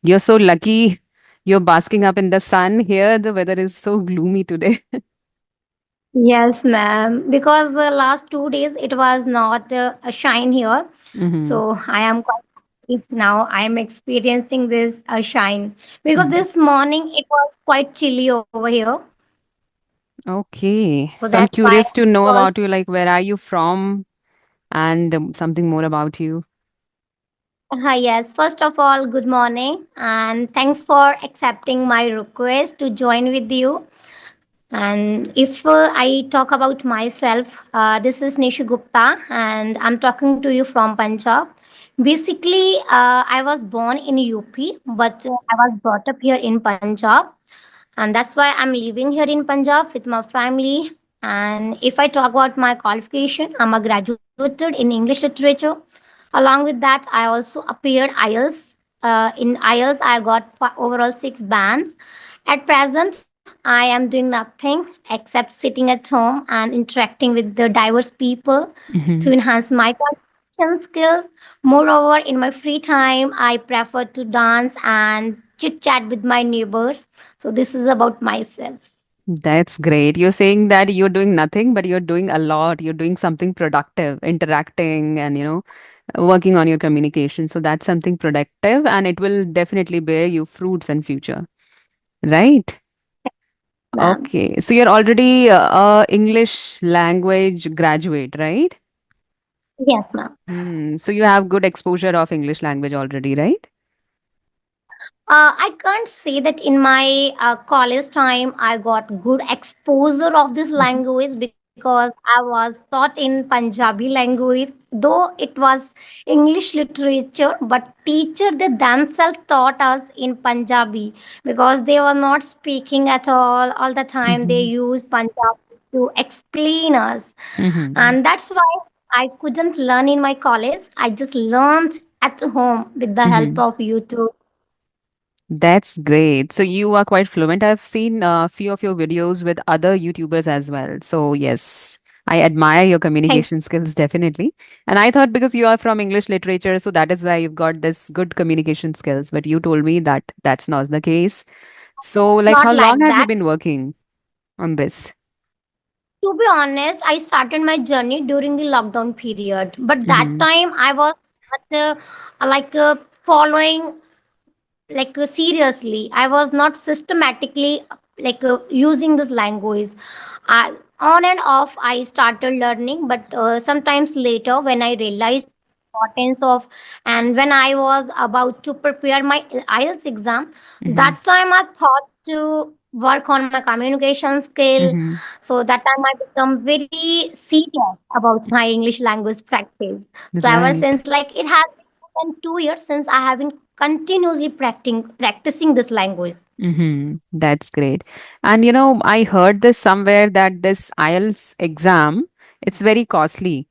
You're so lucky. You're basking up in the sun. Here, the weather is so gloomy today. Yes, ma'am. Because the last 2 days it was not a shine here, Hmm. so I am quite happy now. I am experiencing this shine because this morning it was quite chilly over here, Okay. so So I'm that's why curious to know I was. about you, like where are you from and something more about you. Yes, first of all, good morning and thanks for accepting my request to join with you. And if I talk about myself, this is Nishu Gupta, and I'm talking to you from Punjab. Basically, I was born in UP, but I was brought up here in Punjab, and that's why I'm living here in Punjab with my family. And if I talk about my qualification, I'm a graduated in English literature. Along with that, I also appeared IELTS. In IELTS, I got overall 6 bands. At present, I am doing nothing except sitting at home and interacting with the diverse people to Hmm. enhance my communication skills. Moreover, in my free time, I prefer to dance and chit chat with my neighbors. So, this is about myself. That's great. You're saying that you're doing nothing, but you're doing a lot. You're doing something productive, interacting and, working on your communication. So that's something productive and it will definitely bear you fruits in future. Right? Ma'am. Okay. So you're already a English language graduate, right? Yes, ma'am. So you have good exposure of English language already, right? I can't say that in my college time I got good exposure of this Mhm. language because I was taught in Punjabi language, though it was English literature, but teacher they themselves taught us in Punjabi because they were not speaking at all the time. They Mhm. used Punjabi to explain us, Mhm. and that's why I couldn't learn in my college. I just learned at home with the help Mhm. of YouTube. That's great. So you are quite fluent. I've seen a few of your videos with other YouTubers as well. So yes, I admire your Thank communication skills definitely. And I thought because you are from English literature, so that is why you've got this good communication skills. But you told me that that's not the case. So like Not how long like have you that. been working on this? To be honest, I started my journey during the lockdown period, but that Mm-hmm. time I was not following seriously. I was not systematically using this language. On and off, I started learning, but sometimes later when I realized importance of and when I was about to prepare my IELTS exam, Mm-hmm. that time I thought to work on my communication skill. Mm-hmm. So that time I become very serious about my English language practice. So ever Right. since, like, it has been more than 2 years since I have been continuously practicing this language. Mm-hmm. That's great. And I heard this somewhere that this IELTS exam, it's very costly.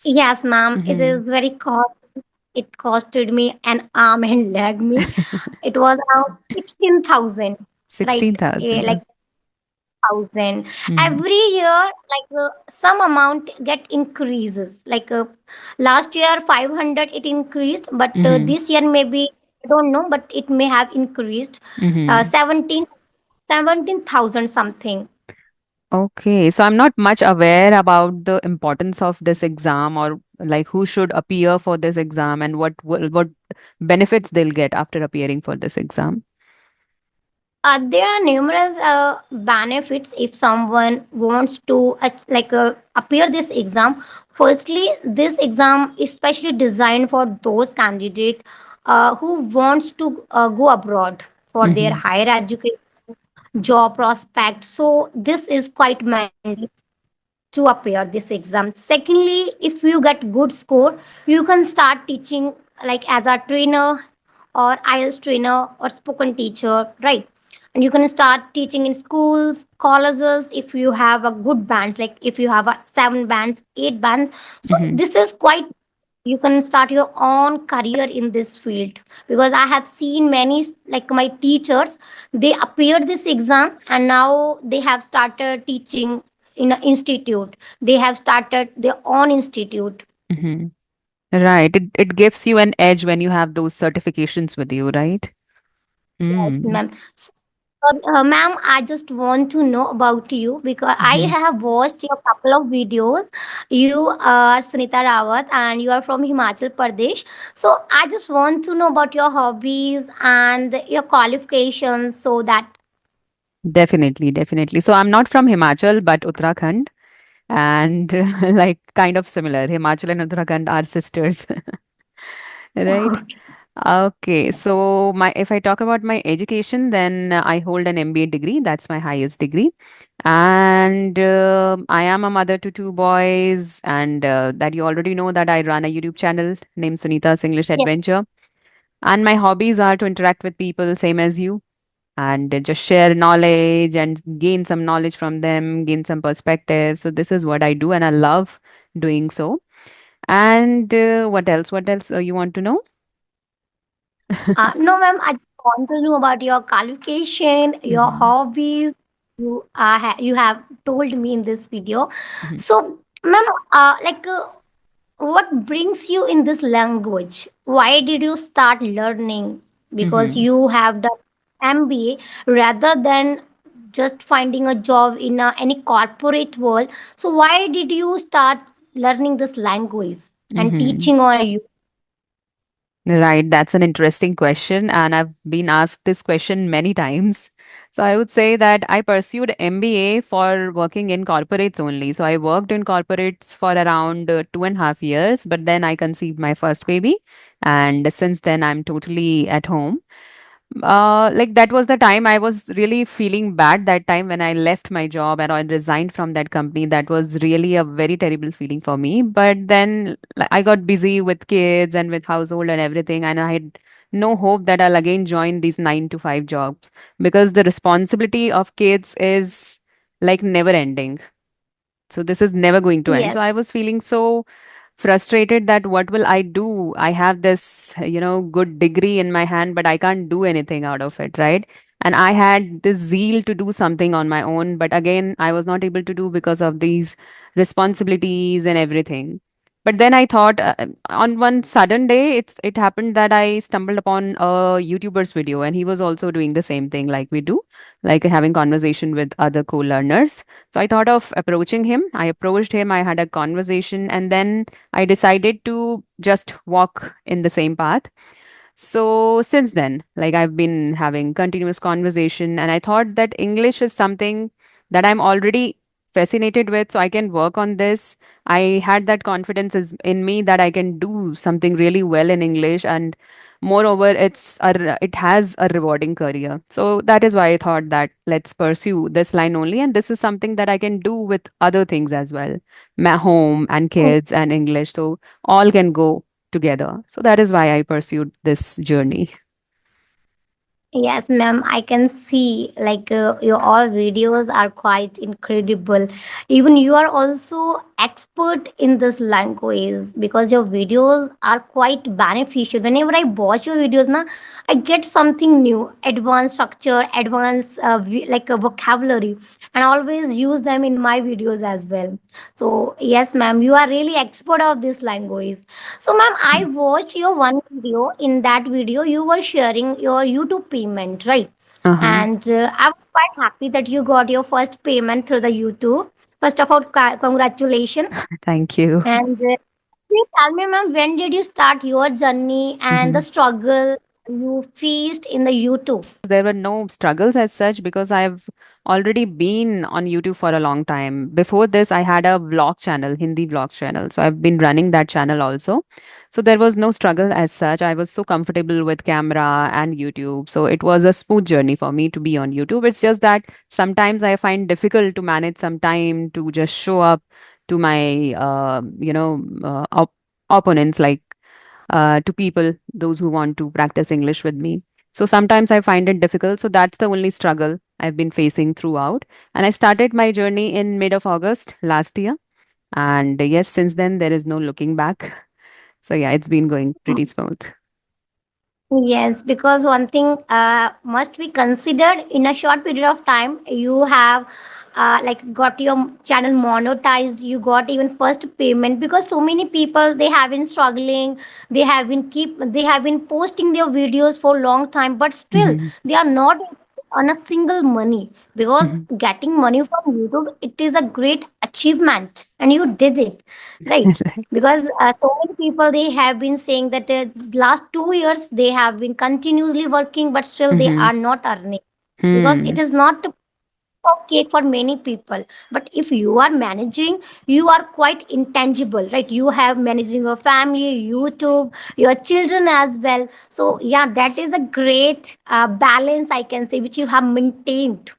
Yes, ma'am, it Mm-hmm. is very cost. It costed me an arm and leg. Me, it was around 16,000, right? 16,000. Like thousand Mm-hmm. every year. Some amount get increases. Last year 500 it increased, but Mm-hmm. this year maybe I don't know, but it may have increased. Mm-hmm. 17,000 something. Okay, so I'm not much aware about the importance of this exam or like who should appear for this exam and what benefits they'll get after appearing for this exam. There are numerous benefits if someone wants to appear this exam. Firstly, this exam is specially designed for those candidates who wants to go abroad for their Mm-hmm. higher education, job prospects. So this is quite mandatory to appear this exam. Secondly, if you get good score, you can start teaching like as a trainer or IELTS trainer or spoken teacher, right? And you can start teaching in schools, colleges if you have a good bands, like if you have a 7 bands, 8 bands. So Mm-hmm. this is quite, you can start your own career in this field because I have seen many like my teachers, they appeared this exam and now they have started teaching in an institute. They have started their own institute. Mm-hmm. Right. It gives you an edge when you have those certifications with you, right? Yes, Mm. ma'am. So, ma'am, I just want to know about you because I Hmm. have watched your couple of videos. You are Sunita Rawat and you are from Himachal Pradesh. So I just want to know about your hobbies and your qualifications so that. Definitely, definitely. So I'm not from Himachal, but Uttarakhand, and like kind of similar. Himachal and Uttarakhand are sisters, right? Okay, so my if I talk about my education, then I hold an MBA degree. That's my highest degree, and I am a mother to two boys. And that you already know that I run a YouTube channel named Sunita's English Yes. Adventure. And my hobbies are to interact with people, same as you, and just share knowledge and gain some knowledge from them, gain some perspective. So this is what I do, and I love doing so. And what else? What else you want to know? No, ma'am, I just want to know about your qualification, your Mhm, hobbies. You have told me in this video. mhm, So, ma'am, what brings you in this language? Why did you start learning? Because mhm. you have done MBA rather than just finding a job in any corporate world. So, why did you start learning this language and Mhm. teaching on you? Right, that's an interesting question, and I've been asked this question many times. So I would say that I pursued MBA for working in corporates only. So I worked in corporates for around 2.5 years, but then I conceived my first baby, and since then I'm totally at home. Like that was the time I was really feeling bad that time when I left my job and I resigned from that company. That was really a very terrible feeling for me. But then I got busy with kids and with household and everything, and I had no hope that I'll again join these 9 to 5 jobs because the responsibility of kids is like never ending. So this is never going to end. Yes. So I was feeling so frustrated that what will I do? I have this, good degree in my hand, but I can't do anything out of it, right? And I had this zeal to do something on my own, but again, I was not able to do because of these responsibilities and everything. But then I thought, on one sudden day, it happened that I stumbled upon a YouTuber's video, and he was also doing the same thing like we do, like having conversation with other co-learners. So I thought of approaching him. I approached him, I had a conversation, and then I decided to just walk in the same path. So since then, like I've been having continuous conversation, and I thought that English is something that I'm already fascinated with, so I can work on this. I had that confidence in me that I can do something really well in English, and moreover, it has a rewarding career. So that is why I thought that let's pursue this line only, and this is something that I can do with other things as well, my home and kids and English. So all can go together. So that is why I pursued this journey. Yes, ma'am, I can see your all videos are quite incredible. Even you are also expert in this language because your videos are quite beneficial. Whenever I watch your videos, na, I get something new, advanced structure, advanced like a vocabulary, and I always use them in my videos as well. So yes, ma'am, you are really expert of this language. So, ma'am, I watched your one video. In that video, you were sharing your YouTube payment, right? Uh-huh. And I was quite happy that you got your first payment through the YouTube. First of all, congratulations. Thank you. And please tell me, ma'am, when did you start your journey and the Mhm. struggle you faced in the YouTube? There were no struggles as such because I've already been on YouTube for a long time. Before this, I had a vlog channel, Hindi vlog channel. So I've been running that channel also. So there was no struggle as such. I was so comfortable with camera and YouTube. So it was a smooth journey for me to be on YouTube. It's just that sometimes I find difficult to manage some time to just show up to my, opponents, like to people, those who want to practice English with me. So sometimes I find it difficult. So that's the only struggle I've been facing throughout. And I started my journey in mid of August last year. And yes, since then there is no looking back. So yeah, it's been going pretty smooth. Yes, because one thing must be considered in a short period of time, you have like got your channel monetized, you got even first payment, because so many people they have been struggling, they have been posting their videos for long time, but still Mhm. they are not on a single money. Because Mhm. getting money from YouTube, it is a great achievement, and you did it, right? Right. Because so many people they have been saying that last 2 years they have been continuously working, but still they Mhm. are not earning, because it Hmm. is not okay for many people. But if you are managing, you are quite intangible, right? You have managing your family, YouTube, your children as well. So yeah, that is a great balance, I can say, which you have maintained.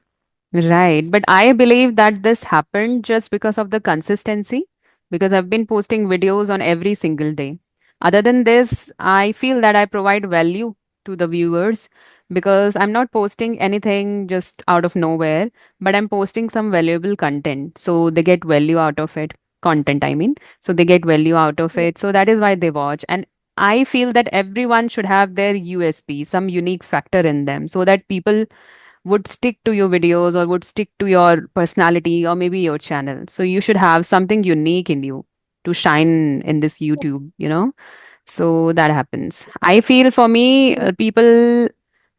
Right. But I believe that this happened just because of the consistency, because I've been posting videos on every single day. Other than this, I feel that I provide value to the viewers because I'm not posting anything just out of nowhere, but I'm posting some valuable content. So they get value out of it. Content, I mean. So they get value out of it. So that is why they watch. And I feel that everyone should have their USP, some unique factor in them, so that people would stick to your videos or would stick to your personality or maybe your channel. So you should have something unique in you to shine in this YouTube. So that happens. I feel for me, people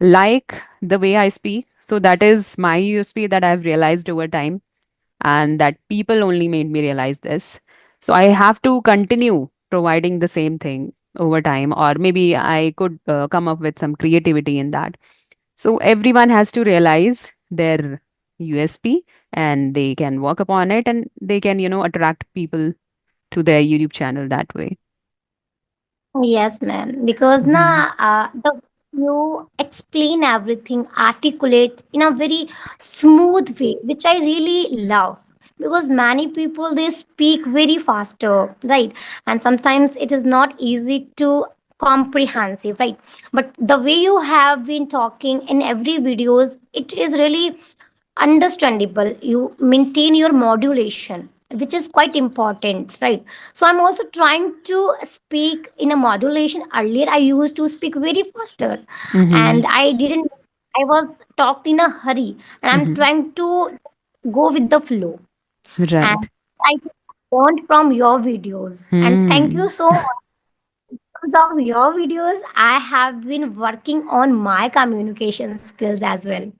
like the way I speak. So that is my USP that I've realized over time, and that people only made me realize this. So I have to continue providing the same thing over time, or maybe I could come up with some creativity in that. So everyone has to realize their USP and they can work upon it and they can attract people to their YouTube channel that way. Yes, ma'am. Because Hmm. the you explain everything, articulate in a very smooth way, which I really love. Because many people they speak very faster, right? And sometimes it is not easy to comprehensive, right? But the way you have been talking in every videos, it is really understandable. You maintain your modulation, which is quite important, right? So I'm also trying to speak in a modulation. Earlier I used to speak very faster, Hmm. and I was talked in a hurry, and I'm Hmm. trying to go with the flow. And Right. I learned from your videos, and thank you Hmm. so much. Because of your videos I have been working on my communication skills as well.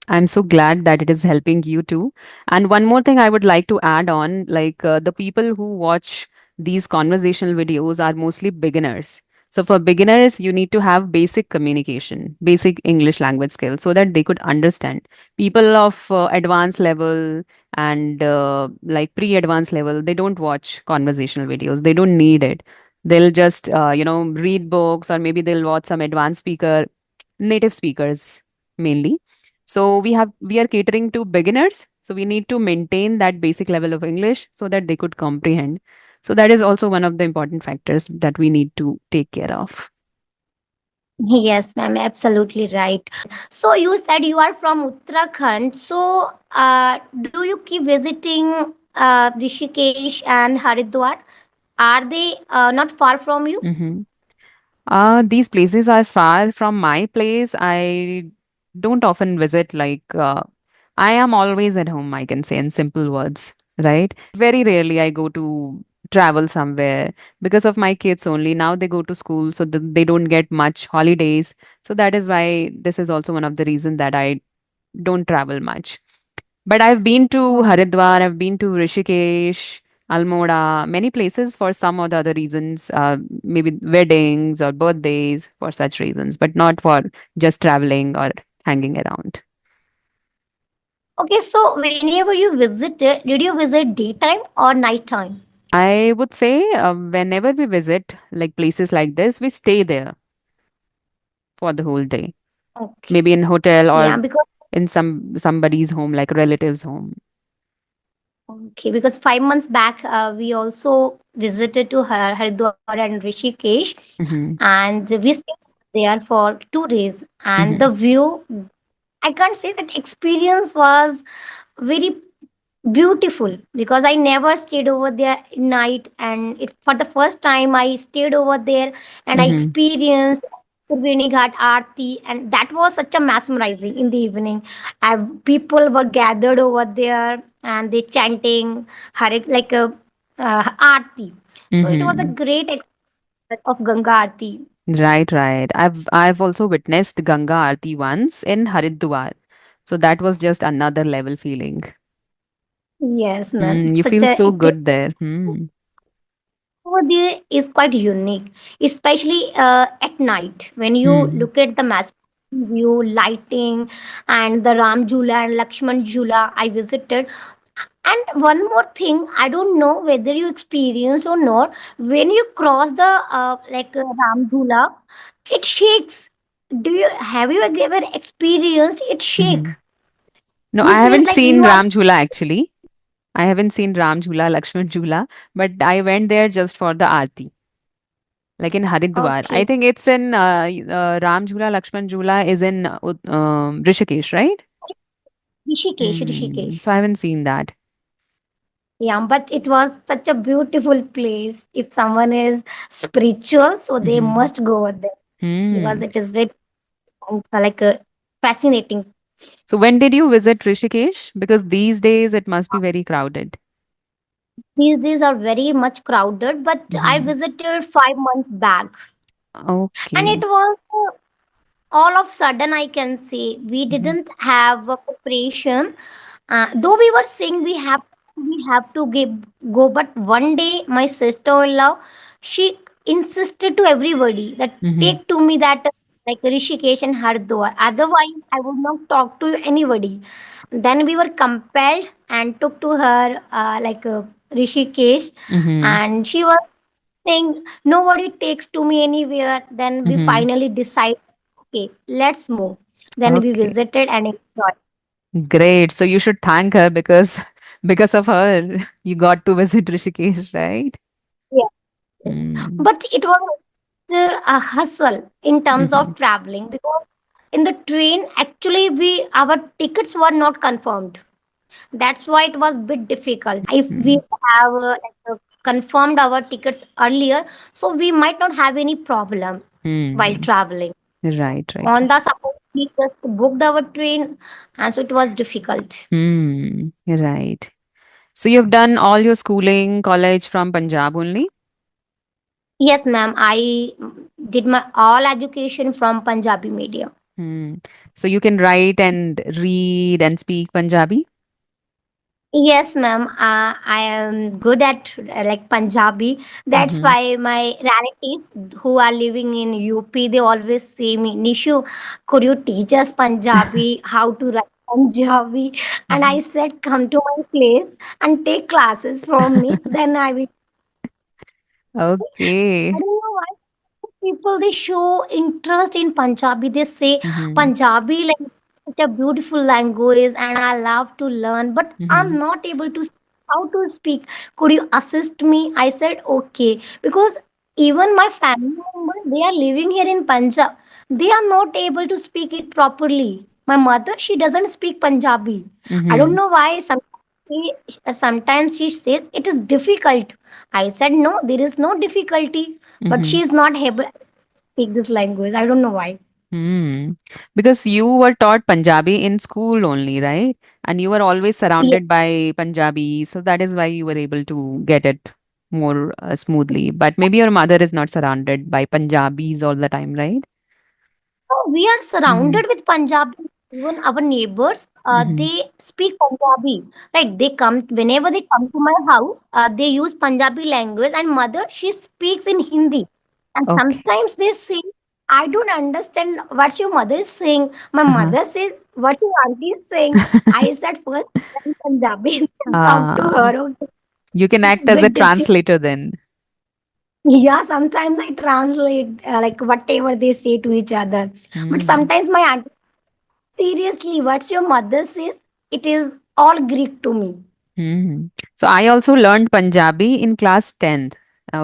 I'm so glad that it is helping you too. And one more thing I would like to add on, like the people who watch these conversational videos are mostly beginners. So for beginners, you need to have basic communication, basic English language skills so that they could understand. People of advanced level and like pre-advanced level, they don't watch conversational videos. They don't need it. They'll just read books or maybe they'll watch some advanced speaker, native speakers mainly. So we are catering to beginners. So we need to maintain that basic level of English so that they could comprehend. So that is also one of the important factors that we need to take care of. Yes, ma'am, absolutely right. So you said you are from Uttarakhand. So do you keep visiting Rishikesh and Haridwar? Are they not far from you? Hmm. These places are far from my place. I don't often visit, like, I am always at home, I can say in simple words, right? Very rarely I go to travel somewhere because of my kids only. Now they go to school, so they don't get much holidays. So that is why this is also one of the reasons that I don't travel much. But I've been to Haridwar, I've been to Rishikesh, Almora, many places for some or the other reasons, maybe weddings or birthdays for such reasons, but not for just traveling or hanging around. Okay, so whenever you visited, did you visit daytime or nighttime? I would say whenever we visit like places like this, we stay there for the whole day, Okay. maybe in hotel Yeah, or because in somebody's home, like relatives' home. okay, because 5 months back we also visited to Haridwar and Rishikesh, Hmm. and we stayed there for 2 days, and the Hmm. view, I can't say that experience was very beautiful, because I never stayed over there at night, and it for the first time I stayed over there and I Hmm. experienced. Triveni Ghat Aarti, and that was such a mesmerizing in the evening. People were gathered over there and they chanting like a Aarti. So it was a Mm-hmm. great experience of Ganga Aarti. Right, right. I've also witnessed Ganga Aarti once in Haridwar. So that was just another level feeling. Yes, ma'am. You Such feel a so it good there. over there is quite unique, especially at night when you Hmm. look at the massive view, lighting, and the Ram Jula and Lakshman Jula I visited. And one more thing, I don't know whether you experience or not. When you cross the Ram Jula, it shakes. Do you have you ever experienced it shake? Mm-hmm. No, I You feel haven't like seen you are. Ram Jhula actually. I haven't seen Ram Jhula, Lakshman Jhula, but I went there just for the Aarti, like in Haridwar. I Okay, think it's in Ram Jhula, Lakshman Jhula is in Rishikesh, right? Rishikesh, So Rishikesh. I haven't seen that. Yeah, but it was such a beautiful place. If someone is spiritual, so they Hmm. must go over there because Hmm. it is very fascinating. So when did you visit Rishikesh? Because these days it must be very crowded. These days are very much crowded, but I Hmm. visited 5 months back, and it Okay. was all of sudden I can say we Hmm. didn't have a preparation. Though we were saying we have to go, but one day my sister-in-law she insisted to everybody that Hmm. take to me that like Rishikesh and Haridwar. Otherwise, I would not talk to anybody. Then we were compelled and took to her Rishikesh, Hmm. and she was saying nobody takes to me anywhere. Then we Hmm. finally decided, okay, let's move. Then we Okay. visited and enjoyed. Great. So you should thank her because because of her you got to visit Rishikesh, right? Yeah. Mm. But it was a hustle in terms Mm-hmm. of traveling because in the train actually we our tickets were not confirmed. That's why it was a bit difficult. If we have confirmed our tickets earlier, so we might not have any problem while Mm. traveling. Right, right, On right. the suppose we just booked our train, and so it was difficult. Right. So you've done all your schooling, college from Punjab only? Yes, ma'am. I did my all education from Punjabi medium. Hmm. So you can write and read and speak Punjabi? Yes, ma'am. I am good at Punjabi. That's Mm-hmm. why my relatives who are living in UP they always say me, Nishu, could you teach us Punjabi? How to write Punjabi? And Mm-hmm. I said, come to my place and take classes from me. Then I will. I Okay. don't know why people they show interest in Punjabi. They say Mm-hmm. Punjabi like such a beautiful language and I love to learn, but Mm-hmm. I'm not able to how to speak. Could you assist me? I said okay because even my family members they are living here in Punjab. They are not able to speak it properly. My mother she doesn't speak Punjabi. I don't Mm-hmm. know why. Sometimes she says it is difficult. I said no, there is no difficulty, but Mm-hmm. she is not able speak this language. I don't know why. Hmm. Because you were taught Punjabi in school only, right? And you were always Yes. surrounded by Punjabi, so that is why you were able to get it more smoothly. But maybe your mother is not surrounded by Punjabis all the time, right? So we are Mm-hmm. surrounded with Punjabi. Even our neighbors, Mm-hmm. they speak Punjabi. Right? They come whenever they come to my house. They use Punjabi language, and mother she speaks in Hindi. And Okay. sometimes they say, "I don't understand what your mother is saying." My Uh-huh. mother says, "What your auntie is saying?" I said first in Punjabi, then talk to Ah, her. Okay, you can it's act a as a bit difficult. translator then. Yeah, sometimes I translate like whatever they say to each other. But Hmm. sometimes my auntie, seriously, what's your mother says? It is all Greek to me. Hmm. So I also learned Punjabi in class 10th.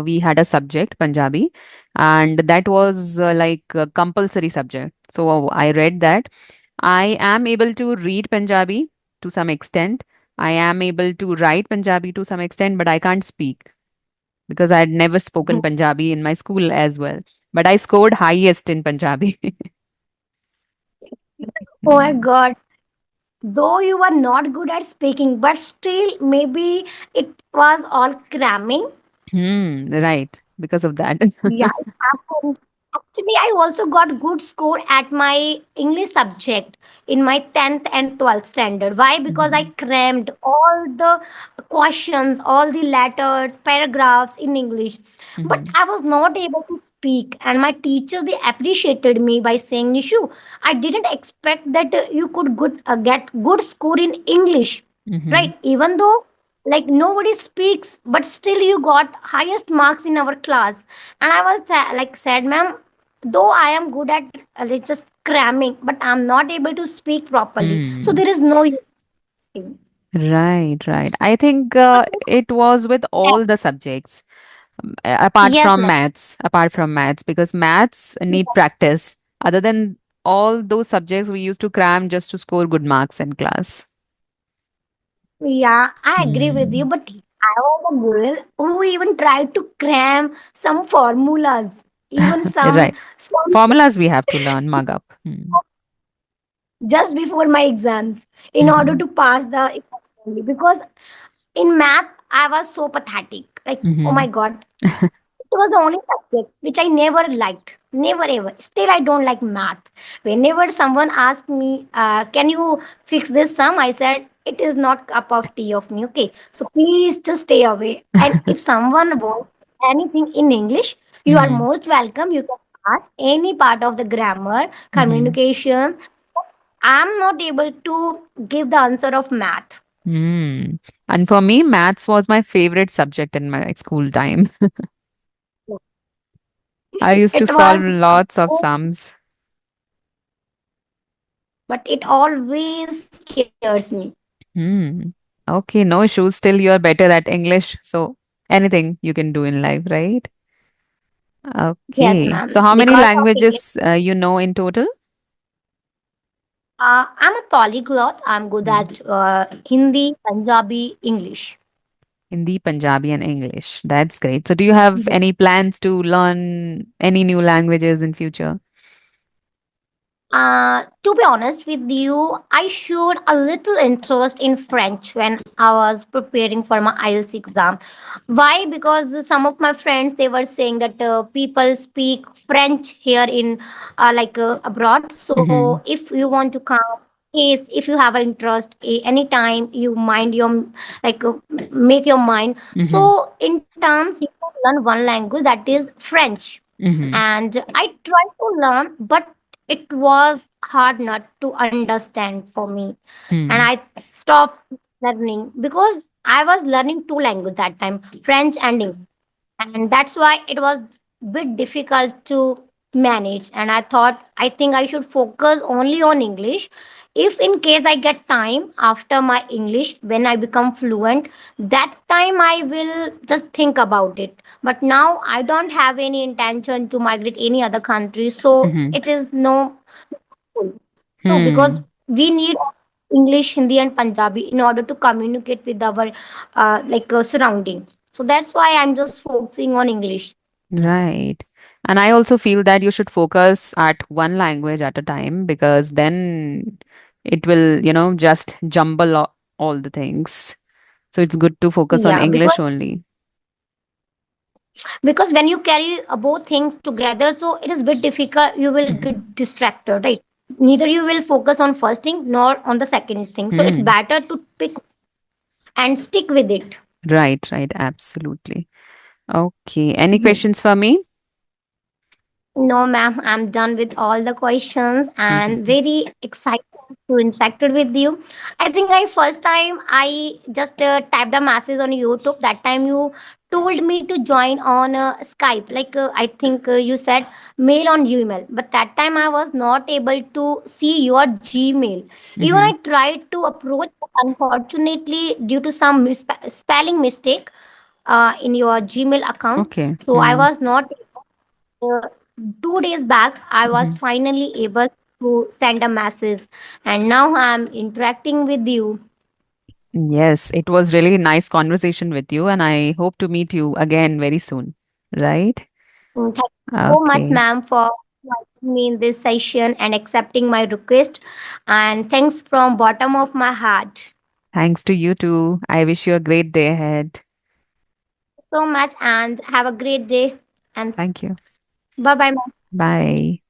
We had a subject, Punjabi, and that was like a compulsory subject. So I read that. I am able to read Punjabi to some extent. I am able to write Punjabi to some extent, but I can't speak. because I had never spoken Punjabi in my school as well. But I scored highest in Punjabi. Oh my Mm. God. Though you were not good at speaking, but still, maybe it was all cramming. Right. Because of that. Yeah, it happens. Actually, I also got good score at my English subject in my 10th and 12th standard. Why? Because I Mhm. crammed all the questions, all the letters, paragraphs in English. But Mhm. I was not able to speak, and my teacher they appreciated me by saying, "Nishu, I didn't expect that you could get good score in English, Mhm. right? Even though like nobody speaks, but still you got highest marks in our class." And I was like said, "Ma'am, though I am good at like just cramming, but I'm not able to speak properly, so Hmm. there is no using." Right, right. I think it was with Yes, all the subjects, apart yes, from ma'am. maths, because maths need practice. Other than all those subjects, we used to cram just to score good marks in class. Yeah, I agree with you, Hmm. but I was a girl who even tried to cram some formulas, even Right. some Formulas we have to learn, mug up. Hmm. just before my exams in order Mm-hmm. to pass the exam. Because in math I was so pathetic. Like, oh Mm-hmm. my god, it was the only subject which I never liked. Never ever. Still, I don't like math. Whenever someone asked me, "Can you fix this sum?" I said, "It is not cup of tea of me. Okay, so please just stay away." And if someone wants anything in English, you are Mm-hmm. most welcome. You can ask any part of the grammar, Mm-hmm. communication. I'm not able to give the answer of math. Mm. And for me, maths was my favorite subject in my school time. I used to It solve was, lots of sums. but it always scares me. Hmm. Okay, no issues. Still, you are better at English. So, anything you can do in life, right? Yes, Okay. So, ma'am. how many Because of English, languages you know in total? I'm a polyglot. I'm good Hmm. at Hindi, Punjabi, English. Hindi, Punjabi, and English. That's great. So, do you have Yes. any plans to learn any new languages in future? To be honest with you, I showed a little interest in French when I was preparing for my IELTS exam. Why? Because some of my friends they were saying that people speak French here in abroad. So Mm-hmm. if you want to come, case if you have an interest, anytime you mind your like uh, make your mind. Mm-hmm. So in terms you can learn one language that is French, Mm-hmm. and I tried to learn, but it was hard not to understand for me, and Hmm. I stopped learning because I was learning two languages that time, French and English, and that's why it was bit difficult to manage. And I thought I think I should focus only on English. If in case I get time after my English, when I become fluent, that time I will just think about it. But now I don't have any intention to migrate any other country, so Mm-hmm. it is no. So because Hmm. we need English, Hindi, and Punjabi in order to communicate with our surrounding. So that's why I'm just focusing on English. Right. And I also feel that you should focus at one language at a time because then it will, just jumble all the things. So it's good to focus on Yeah, English only. because when you carry both things together, so it is a bit difficult. You will Mhm. get distracted, right? Neither you will focus on first thing nor on the second thing. So it's Hmm. better to pick and stick with it. Right, right. Absolutely. Okay. Any Mhm. questions for me? No, ma'am, I'm done with all the questions and Mhm. very excited to interact with you. I think I first time I just typed a message on YouTube. That time you told me to join on Skype. I think you said mail on Gmail, but that time I was not able to see your Gmail. Even I Mhm. tried to approach, but unfortunately, due to some spelling mistake in your Gmail account, Okay. so I Hmm. was not uh, 2 days back I was Mhm. finally able to send a message, and now I'm interacting with you. Yes, it was really nice conversation with you, and I hope to meet you again very soon. Right? Thank you so much, Okay. ma'am, for inviting me in this session and accepting my request. And thanks from bottom of my heart. Thanks to you too. I wish you a great day ahead. So much and have a great day. And Thank you. bye bye, ma'am. Bye.